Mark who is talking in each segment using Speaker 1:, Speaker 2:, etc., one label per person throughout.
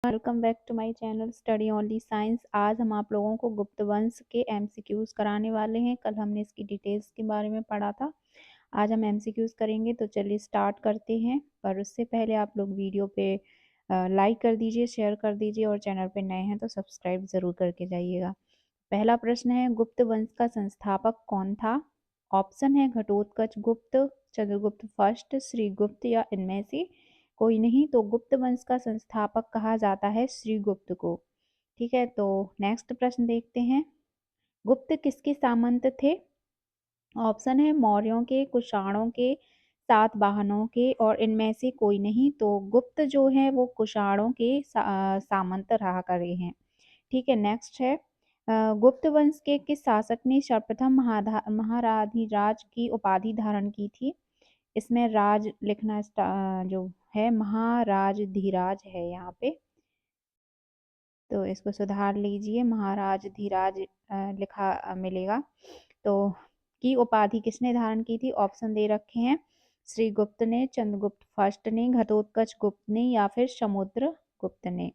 Speaker 1: Welcome back to my channel study only science. आज हम आप लोगों को गुप्त वंश के एमसीक्यूज कराने वाले हैं। कल हमने इसकी डिटेल्स के बारे में पढ़ा था। आज हम एमसीक्यूज करेंगे, तो चलिए स्टार्ट करते हैं। पर उससे पहले आप लोग वीडियो पे लाइक कर दीजिए, शेयर कर दीजिए और चैनल पे नए हैं तो सब्सक्राइब ज़रूर करके जाइएगा। पहला प्रश्न है, गुप्त वंश का संस्थापक कौन था? ऑप्शन है घटोत्कच गुप्त, चंद्रगुप्त फर्स्ट, श्रीगुप्त या इनमें से कोई नहीं। तो गुप्त वंश का संस्थापक कहा जाता है श्रीगुप्त को। ठीक है, तो नेक्स्ट प्रश्न देखते हैं। गुप्त किसके सामंत थे? ऑप्शन है मौर्यों के, कुषाणों के, सातवाहनों के और इनमें से कोई नहीं। तो गुप्त जो है वो कुषाणों के सामंत रहा करे हैं। ठीक है, नेक्स्ट है, गुप्त वंश के किस शासक ने सर्वप्रथम महाराधिराज की उपाधि धारण की थी? इसमें राज लिखना जो है महाराज धीराज है यहाँ पे, तो इसको सुधार लीजिए, महाराज धीराज लिखा मिलेगा। तो की उपाधि किसने धारण की थी? ऑप्शन दे रखे हैं, श्रीगुप्त ने, चंद्रगुप्त फर्स्ट ने, घटोत्कच गुप्त ने या फिर समुद्र गुप्त ने।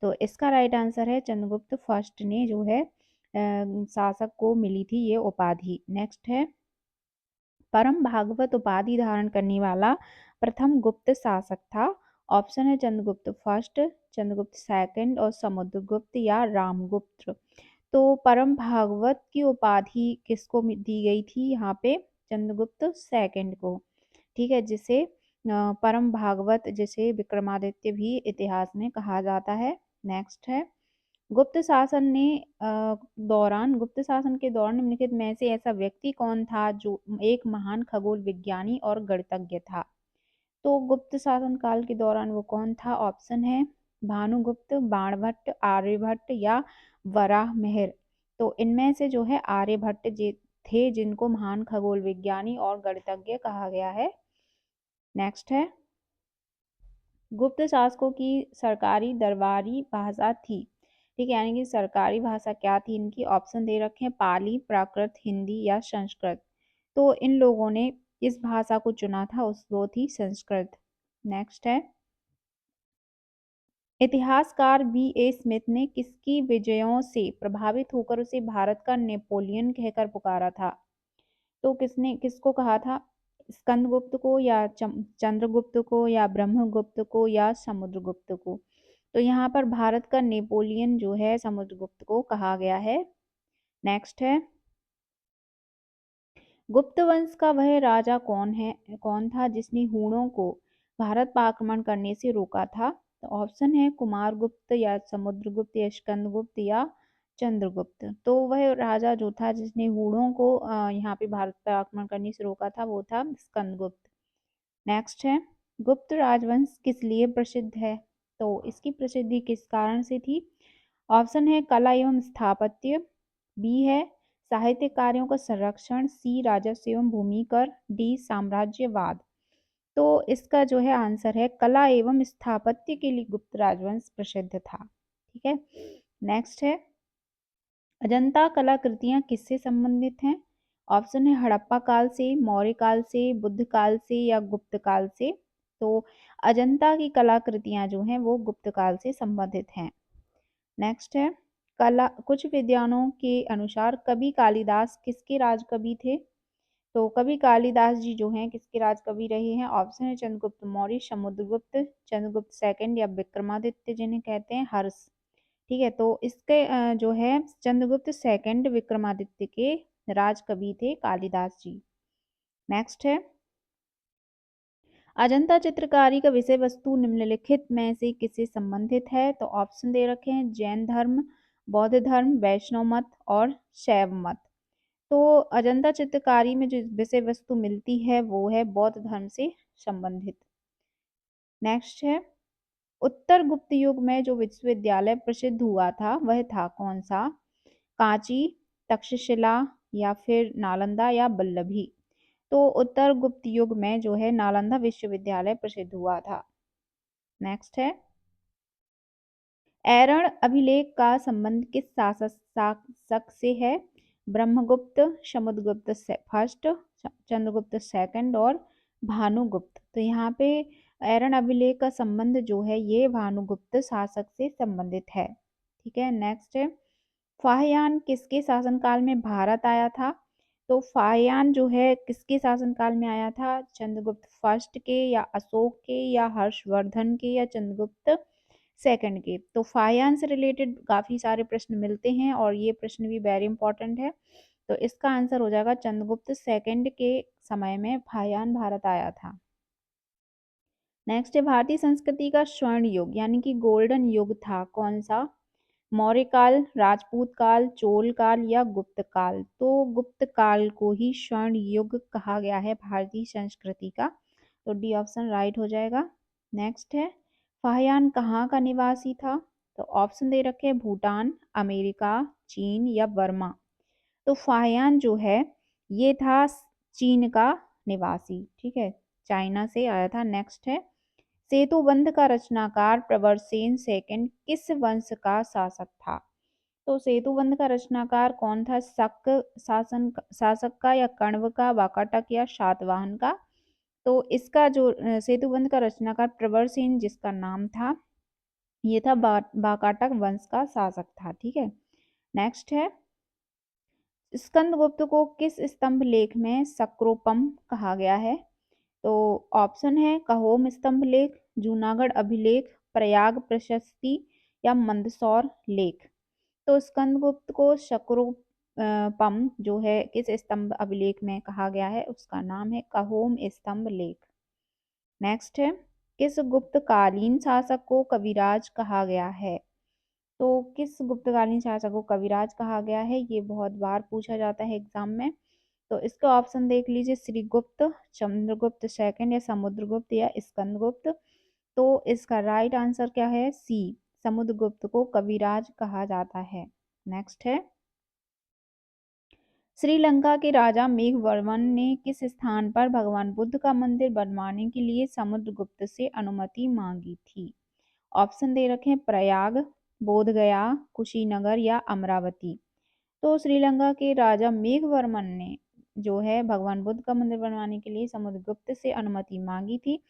Speaker 1: तो इसका राइट आंसर है चंद्रगुप्त फर्स्ट ने जो है शासक को मिली थी ये उपाधि। नेक्स्ट है, परम भागवत उपाधि धारण करने वाला प्रथम गुप्त शासक था। ऑप्शन है चंद्रगुप्त फर्स्ट, चंद्रगुप्त सेकंड और समुद्रगुप्त या रामगुप्त। तो परम भागवत की उपाधि किसको दी गई थी यहाँ पे? चंद्रगुप्त सेकंड को। ठीक है, जिसे परम भागवत जिसे विक्रमादित्य भी इतिहास में कहा जाता है। नेक्स्ट है, गुप्त शासन ने गुप्त शासन के दौरान निम्नलिखित में से ऐसा व्यक्ति कौन था जो एक महान खगोल विज्ञानी और गणितज्ञ था? तो गुप्त शासन काल के दौरान वो कौन था? ऑप्शन है भानुगुप्त, बाणभट्ट, आर्यभट्ट या वराहमिहिर। तो इनमें से जो है आर्यभट्ट थे जिनको महान खगोल विज्ञानी और गणितज्ञ कहा गया है। नेक्स्ट है, गुप्त शासकों की सरकारी दरबारी भाषा थी। ठीक है, यानी कि सरकारी भाषा क्या थी इनकी? ऑप्शन दे रखे हैं पाली, प्राकृत, हिंदी या संस्कृत। तो इन लोगों ने इस भाषा को चुना था, वो थी संस्कृत। नेक्स्ट है, इतिहासकार B.A. स्मिथ ने किसकी विजयों से प्रभावित होकर उसे भारत का नेपोलियन कहकर पुकारा था? तो किसको कहा था? स्कंदगुप्त को या चंद्रगुप्त को या ब्रह्मगुप्त को या समुद्रगुप्त को? तो यहाँ पर भारत का नेपोलियन जो है समुद्रगुप्त को कहा गया है। नेक्स्ट है, गुप्त वंश का वह राजा कौन था जिसने हूणों को भारत पर आक्रमण करने से रोका था? तो ऑप्शन है कुमारगुप्त या समुद्रगुप्त या स्कंदगुप्त या चंद्रगुप्त। तो वह राजा जो था जिसने हूणों को यहाँ पे भारत पर आक्रमण करने से रोका था वो था स्कंदगुप्त। नेक्स्ट है, गुप्त राजवंश किस लिए प्रसिद्ध है? तो इसकी प्रसिद्धि किस कारण से थी? ऑप्शन है कला एवं स्थापत्य, बी है साहित्य कार्यों का संरक्षण, सी राजस्व एवं भूमि कर, डी साम्राज्यवाद। तो इसका जो है आंसर है कला एवं स्थापत्य के लिए गुप्त राजवंश प्रसिद्ध था। ठीक है, नेक्स्ट है, अजंता कलाकृतियां किससे संबंधित हैं? ऑप्शन है हड़प्पा काल से, मौर्य काल से, बुद्ध काल से या गुप्त काल से। तो अजंता की कलाकृतियां जो हैं वो गुप्त काल से संबंधित हैं। नेक्स्ट है, कला कुछ विद्वानों के अनुसार कवि कालिदास किसके राजकवि थे? तो कवि कालिदास जी जो हैं किसके राजकवि रहे हैं? ऑप्शन है चंद्रगुप्त मौर्य, समुद्रगुप्त, चंद्रगुप्त सेकंड या विक्रमादित्य जिन्हें कहते हैं हर्ष। ठीक है, तो इसके जो है चंद्रगुप्त सेकंड विक्रमादित्य के राजकवि थे कालिदास जी। नेक्स्ट है, अजंता चित्रकारी का विषय वस्तु निम्नलिखित में से किससे संबंधित है? तो ऑप्शन दे रखे हैं जैन धर्म, बौद्ध धर्म, वैष्णव मत और शैव मत। तो अजंता चित्रकारी में जो विषय वस्तु मिलती है वो है बौद्ध धर्म से संबंधित। नेक्स्ट है, उत्तर गुप्त युग में जो विश्वविद्यालय प्रसिद्ध हुआ था वह था कौन सा? कांची, तक्षशिला या फिर नालंदा या वल्लभी। तो उत्तर गुप्त युग में जो है नालंदा विश्वविद्यालय प्रसिद्ध हुआ था। नेक्स्ट है, ऐरण अभिलेख का संबंध किस शासक से है? ब्रह्मगुप्त, समुद्रगुप्त फर्स्ट, चंद्रगुप्त सेकंड और भानुगुप्त। तो यहाँ पे एरन अभिलेख का संबंध जो है ये भानुगुप्त शासक से संबंधित है। ठीक है, नेक्स्ट है फाहियान किसके शासनकाल में भारत आया था? तो फाहियान जो है किसके शासनकाल में आया था? चंद्रगुप्त फर्स्ट के या अशोक के या हर्षवर्धन के या चंद्रगुप्त सेकंड के? तो फाहियान से रिलेटेड काफी सारे प्रश्न मिलते हैं और ये प्रश्न भी वेरी इंपॉर्टेंट है। तो इसका आंसर हो जाएगा चंद्रगुप्त सेकंड के समय में फाहियान भारत आया था। नेक्स्ट है भारतीय संस्कृति का स्वर्ण युग यानी कि गोल्डन युग था कौन सा? मौर्य काल, राजपूत काल, चोल काल या गुप्त काल? तो गुप्त काल को ही स्वर्ण युग कहा गया है भारतीय संस्कृति का। तो डी ऑप्शन राइट हो जाएगा। नेक्स्ट है फाहियान कहाँ का निवासी था? तो ऑप्शन दे रखे हैं भूटान, अमेरिका, चीन या बर्मा। तो फाहियान जो है ये था चीन का निवासी। ठीक है, चाइना से आया था। नेक्स्ट है सेतुबंध का रचनाकार प्रवरसेन सेकंड किस वंश का शासक था? तो सेतुबंध का रचनाकार कौन था? शक शासक का या कण्व का, वाकाटक या शातवाहन का? तो इसका जो सेतुबंध का रचनाकार प्रवरसेन जिसका नाम था ये था वाकाटक वंश का शासक था। ठीक है, नेक्स्ट है स्कंदगुप्त को किस स्तंभ लेख में सक्रोपम कहा गया है? तो ऑप्शन है कहोम स्तंभ लेख, जूनागढ़ अभिलेख, प्रयाग प्रशस्ति या मंदसौर लेख। तो स्कंदगुप्त को शकरोपम जो है किस स्तंभ अभिलेख में कहा गया है? उसका नाम है कहोम स्तंभ लेख। नेक्स्ट है किस गुप्तकालीन शासक को कविराज कहा गया है? तो किस गुप्तकालीन शासक को कविराज कहा गया है? ये बहुत बार पूछा जाता है एग्जाम में। तो इसके ऑप्शन देख लीजिए श्रीगुप्त, चंद्रगुप्त सेकंड या समुद्रगुप्त या स्कंदगुप्त। तो इसका राइट आंसर क्या है? सी, समुद्रगुप्त को कविराज कहा जाता है। नेक्स्ट है श्रीलंका के राजा मेघवर्मन ने किस स्थान पर भगवान बुद्ध का मंदिर बनवाने के लिए समुद्रगुप्त से अनुमति मांगी थी? ऑप्शन दे रखे हैं प्रयाग, बोधगया, कुशीनगर या अमरावती। तो श्रीलंका के राजा मेघवर्मन ने जो है भगवान बुद्ध का मंदिर बनवाने के लिए समुद्रगुप्त से अनुमति मांगी थी।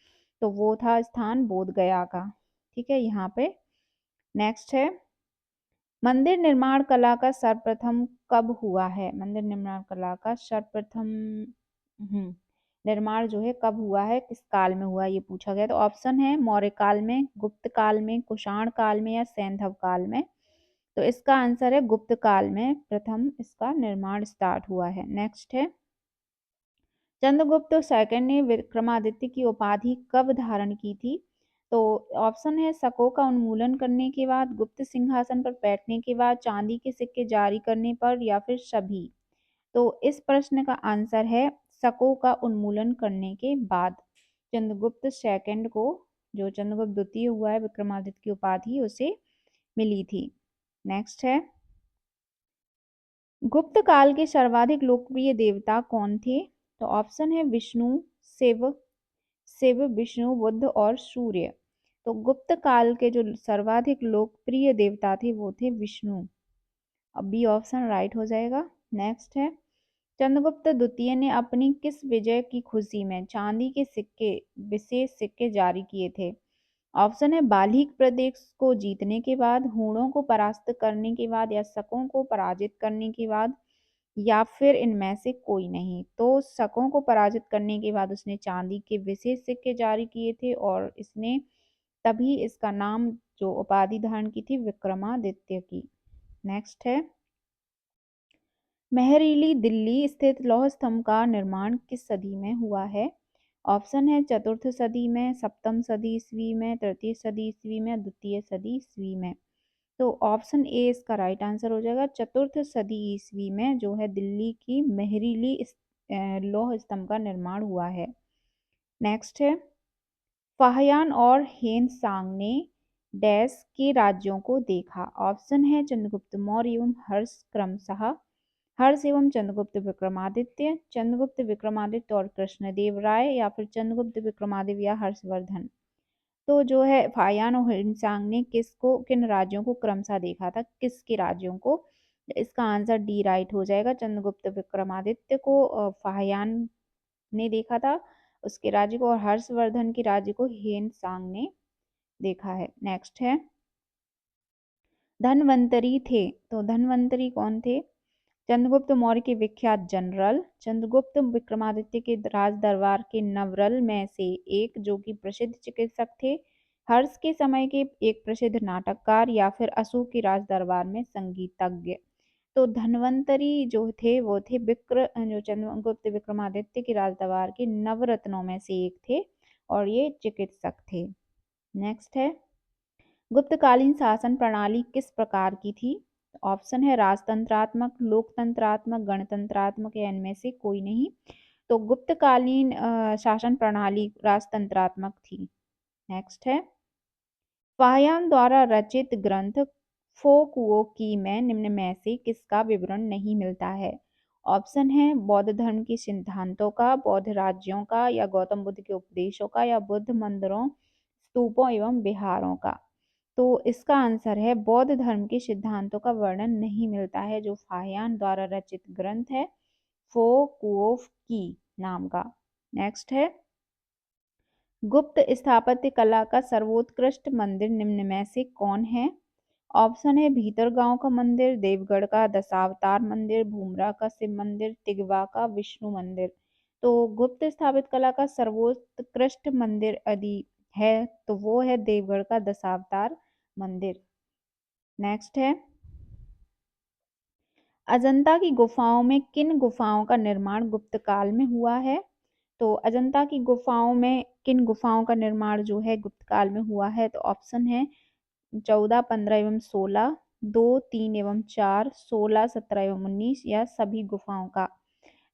Speaker 1: तो वो था स्थान बोधगया का। ठीक है, यहाँ पे नेक्स्ट है मंदिर निर्माण कला का सर्वप्रथम कब हुआ है? मंदिर निर्माण कला का सर्वप्रथम निर्माण जो है कब हुआ है, किस काल में हुआ, ये पूछा गया। तो ऑप्शन है मौर्य काल में, गुप्त काल में, कुषाण काल में या सैंधव काल में। तो इसका आंसर है गुप्त काल में प्रथम इसका निर्माण स्टार्ट हुआ है। नेक्स्ट है चंद्रगुप्त सेकंड ने विक्रमादित्य की उपाधि कब धारण की थी? तो ऑप्शन है शकों का उन्मूलन करने के बाद, गुप्त सिंहासन पर बैठने के बाद, चांदी के सिक्के जारी करने पर या फिर सभी। तो इस प्रश्न का आंसर है शकों का उन्मूलन करने के बाद। चंद्रगुप्त सेकंड को जो चंद्रगुप्त द्वितीय हुआ है विक्रमादित्य की उपाधि उसे मिली थी। नेक्स्ट है गुप्त काल के सर्वाधिक लोकप्रिय देवता कौन थे? तो ऑप्शन है विष्णु, शिव, विष्णु, बुद्ध और सूर्य। तो गुप्त काल के जो सर्वाधिक लोकप्रिय देवता थे वो थे विष्णु। अब बी ऑप्शन राइट हो जाएगा। नेक्स्ट है चंद्रगुप्त द्वितीय ने अपनी किस विजय की खुशी में चांदी के सिक्के, विशेष सिक्के जारी किए थे? ऑप्शन है बाल्हिक प्रदेश को जीतने के बाद, हूणों को परास्त करने के बाद या शकों को पराजित करने के बाद या फिर इनमें से कोई नहीं। तो शकों को पराजित करने के बाद उसने चांदी के विशेष सिक्के जारी किए थे और इसने तभी इसका नाम जो उपाधि धारण की थी विक्रमादित्य की। नेक्स्ट है मेहरीली दिल्ली स्थित लौह स्तंभ का निर्माण किस सदी में हुआ है? ऑप्शन है चतुर्थ सदी में, सप्तम सदी ईस्वी में, तृतीय सदी ईस्वी में, द्वितीय सदी ईस्वी में। तो ऑप्शन ए इसका राइट आंसर हो जाएगा। चतुर्थ सदी ईस्वी में जो है दिल्ली की मेहरीली लौह स्तंभ का निर्माण हुआ है। नेक्स्ट है फाहियान और हेनसांग ने डैश के राज्यों को देखा? ऑप्शन है चंद्रगुप्त मौर्य एवं हर्ष क्रमशः, हर्ष एवं चंद्रगुप्त विक्रमादित्य, चंद्रगुप्त विक्रमादित्य और कृष्णदेव राय या फिर चंद्रगुप्त विक्रमादित्य या हर्षवर्धन। तो जो है फाहियान और हिंसांग ने किसको, किन राज्यों को क्रमशः देखा था, किसके राज्यों को? इसका आंसर डी राइट हो जाएगा। चंद्रगुप्त विक्रमादित्य को फाहियान ने देखा था। उसके राज्य को, और हर्षवर्धन के राज्य को हेन सांग ने देखा है। नेक्स्ट है धन्वंतरी थे। तो धन्वंतरी कौन थे? चंद्रगुप्त मौर्य के विख्यात जनरल, चंद्रगुप्त विक्रमादित्य के राज दरबार के नवरल में से एक, जो कि प्रसिद्ध चिकित्सक थे, हर्ष के समय के एक प्रसिद्ध नाटककार, या फिर अशोक के राज दरबार में संगीतज्ञ। तो धन्वंतरी जो थे वो थे जो चंद्रगुप्त विक्रमादित्य के राज दरबार के नवरत्नों में से एक थे, और ये चिकित्सक थे। नेक्स्ट है गुप्तकालीन शासन प्रणाली किस प्रकार की थी? ऑप्शन है राजतंत्रात्मक, लोकतंत्रात्मक, गणतंत्रात्मक, या इनमें से कोई नहीं। तो गुप्तकालीन शासन प्रणाली राजतंत्रात्मक थी। नेक्स्ट है फाहियान द्वारा रचित ग्रंथ फोक वो की में निम्न में से किसका विवरण नहीं मिलता है? ऑप्शन है बौद्ध धर्म के सिद्धांतों का, बौद्ध राज्यों का, या गौतम बुद्ध के उपदेशों का, या बुद्ध मंदिरों, स्तूपों एवं विहारों का। तो इसका आंसर है बौद्ध धर्म के सिद्धांतों का वर्णन नहीं मिलता है, जो फाहियान द्वारा रचित ग्रंथ है फो कुओफ की नाम का। नेक्स्ट है गुप्त स्थापत्य कला का सर्वोत्कृष्ट मंदिर निम्न में से कौन है? ऑप्शन है भीतरगांव का मंदिर, देवगढ़ का दशावतार मंदिर, भूमरा का शिव मंदिर, तिगवा का विष्णु मंदिर। तो गुप्त स्थापित कला का सर्वोत्कृष्ट मंदिर यदि है तो वो है देवगढ़ का दशावतार मंदिर। नेक्स्ट है अजंता की गुफाओं में किन गुफाओं का निर्माण गुप्त काल में हुआ है? तो अजंता की गुफाओं में किन गुफाओं का निर्माण जो है गुप्त काल में हुआ है? तो ऑप्शन है 14, 15 एवं 16, 2, 3 एवं 4, 16, 17 एवं 19, या सभी गुफाओं का।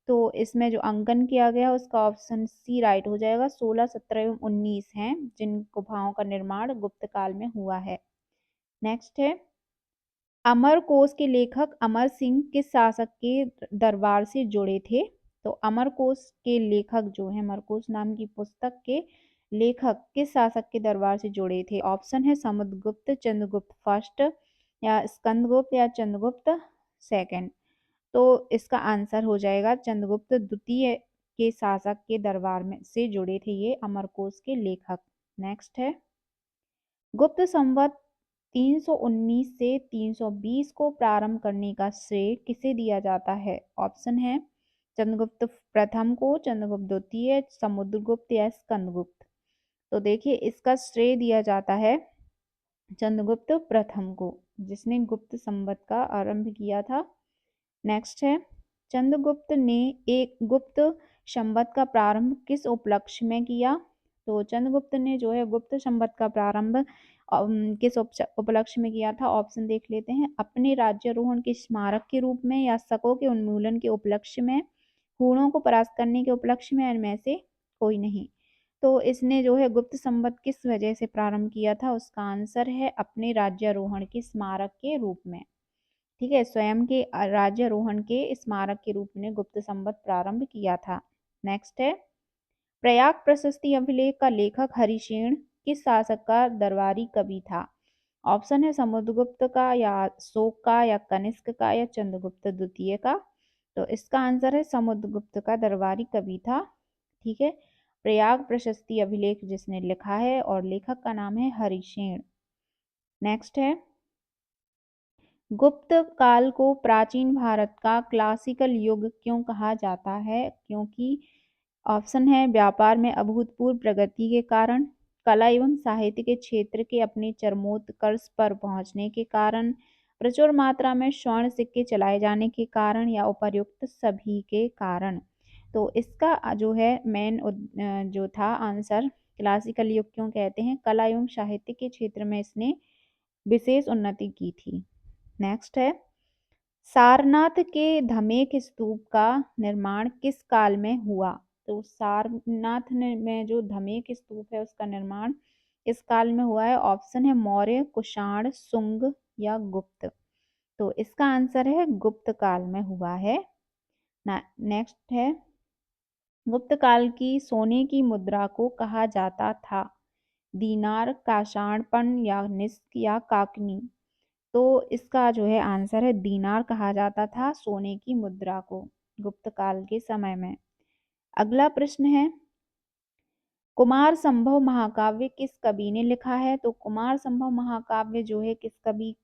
Speaker 1: तो इसमें जो अंकन किया गया है उसका ऑप्शन सी राइट हो जाएगा। 16, 17 एवं 19 हैं जिन गुफाओं का निर्माण गुप्त काल में हुआ है। नेक्स्ट है अमरकोश के लेखक अमर सिंह किस शासक के दरबार से जुड़े थे? तो अमरकोश के लेखक जो है, अमरकोश नाम की पुस्तक के लेखक किस शासक के दरबार से जुड़े थे? ऑप्शन है समुद्रगुप्त, चंद्रगुप्त फर्स्ट, या स्कंदगुप्त, या चंद्रगुप्त सेकंड। तो इसका आंसर हो जाएगा चंद्रगुप्त द्वितीय के शासक के दरबार में से जुड़े थे ये अमरकोश के लेखक। नेक्स्ट है गुप्त संवत 319 से 320 को प्रारंभ करने का श्रेय किसे दिया जाता है? ऑप्शन है चंद्रगुप्त प्रथम को, चंद्रगुप्त द्वितीय, समुद्रगुप्त, या स्कंदगुप्त। तो देखिए इसका श्रेय दिया जाता है चंद्रगुप्त प्रथम को, जिसने गुप्त संवत का आरंभ किया था। नेक्स्ट है चंद्रगुप्त ने एक गुप्त संवत का प्रारंभ किस उपलक्ष्य में किया? तो चंद्रगुप्त ने जो है गुप्त संवत का प्रारंभ किस उपलक्ष्य में किया था? ऑप्शन देख लेते हैं। अपने राज्यारोहण के स्मारक के रूप में, या शकों के उन्मूलन के उपलक्ष्य में, हूणों को परास्त करने के उपलक्ष्य में, इनमें से कोई नहीं। तो इसने जो है गुप्त संवत किस वजह से प्रारंभ किया था? उसका आंसर है अपने राज्यारोहण के स्मारक के रूप में। ठीक है, स्वयं के राज्यारोहण के स्मारक के रूप में गुप्त संवत प्रारंभ किया था। नेक्स्ट है प्रयाग प्रशस्ति अभिलेख का लेखक हरिसेन किस शासक का दरबारी कवि था? ऑप्शन है समुद्रगुप्त का, या अशोक का, या कनिष्क का, या चंद्रगुप्त द्वितीय का। तो इसका आंसर है समुद्रगुप्त का दरबारी कवि था। ठीक है, प्रयाग प्रशस्ति अभिलेख जिसने लिखा है, और लेखक का नाम है हरिसेन। नेक्स्ट है गुप्त काल को प्राचीन भारत का क्लासिकल युग क्यों कहा जाता है? क्योंकि ऑप्शन है व्यापार में अभूतपूर्व प्रगति के कारण, कला एवं साहित्य के क्षेत्र के अपने चरमोत्कर्ष पर पहुंचने के कारण, प्रचुर मात्रा में स्वर्ण सिक्के चलाए जाने के कारण, या उपर्युक्त सभी के कारण। तो इसका जो है मेन जो था आंसर, क्लासिकल युग क्यों कहते हैं? कला एवं साहित्य के क्षेत्र में इसने विशेष उन्नति की थी। नेक्स्ट है सारनाथ के धमेक स्तूप का निर्माण किस काल में हुआ? तो सारनाथ में जो धमेक स्तूप है उसका निर्माण किस काल में हुआ है? ऑप्शन है मौर्य, कुषाण, शुंग, या गुप्त। तो इसका आंसर है गुप्त काल में हुआ है। नेक्स्ट है गुप्त काल की सोने की मुद्रा को कहा जाता था दीनार, काषाणपण, या निस्क, या काकनी। तो इसका जो है आंसर है दीनार कहा जाता था सोने की मुद्रा को गुप्त काल के समय में। अगला प्रश्न है कुमार संभव महाकाव्य किस कवि ने लिखा है? तो कुमार संभव महाकाव्य जो है किस कवि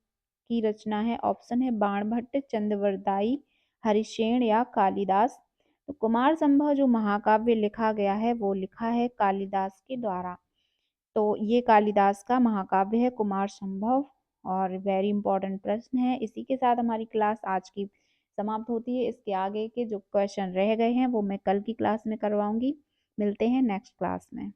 Speaker 1: की रचना है? ऑप्शन है बाणभट्ट, चंद्रवरदाई, हरिशेन या कालिदास। तो कुमार संभव जो महाकाव्य लिखा गया है वो लिखा है कालिदास के द्वारा। तो ये कालिदास का महाकाव्य है कुमार संभव। और वेरी इंपॉर्टेंट प्रश्न है। इसी के साथ हमारी क्लास आज की समाप्त होती है। इसके आगे के जो क्वेश्चन रह गए हैं वो मैं कल की क्लास में करवाऊंगी। मिलते हैं नेक्स्ट क्लास में।